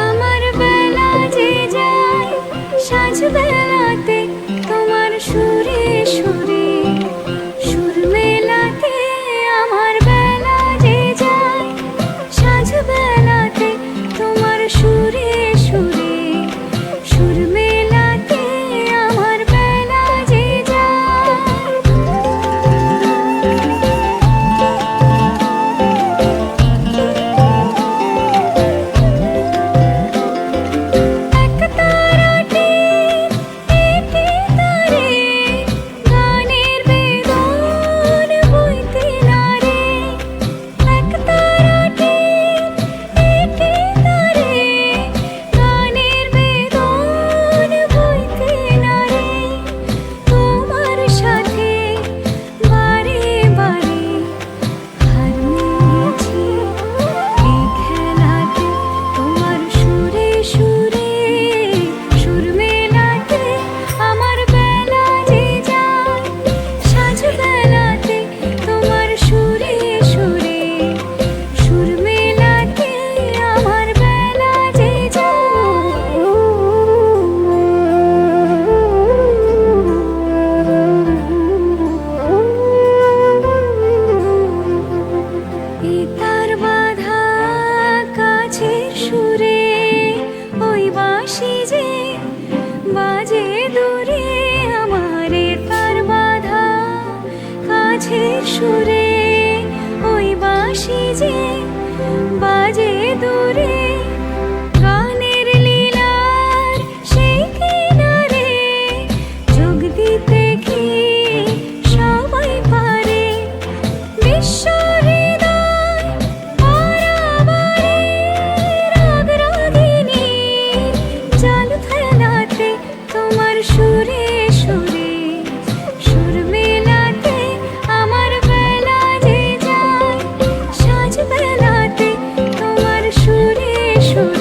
আমার বেলা যে যায় সাজ বেলাতে তোমার সুরে সুরে সুর মেলাতে। আমার বেলা যে যায় সাজ বেলাতে তোমার সুরে সুরে সুর মেলাতে। আমার বেলা যে যায় এক তারাটি একে তারে গানের বেদন বইতে নারে। এক তারাটি একে তারে গানের বেদন বইতে নারে। তোমার সাথে বারে বারে হার মেনেছি এই খেলাতে। তোমার সুরে সুরে সুর মেলাতে। আমার বেলা যে যায় সাজ বেলাতে তোমার সুরে সুরে সুর মেলাতে। আমার বেলা যে যায় তার বাধা কাছের সুরে ওই বাঁশি যে বাজে দূরে। আমার তার বাধা কাছের সুরে ওই বাঁশি যে বাজে দূরে। গানের লীলার সেই কিনারে যোগ দিতে কি সবাই পারে। বিশ্ব হৃদয় পারাবারে রাগ রাগিনীর জাল ফেলাতে। তোমার সুরে সুরে সুর মেলাতে। আমার বেলা যে যায় সাজ বেলাতে তোমার সুরে সুরে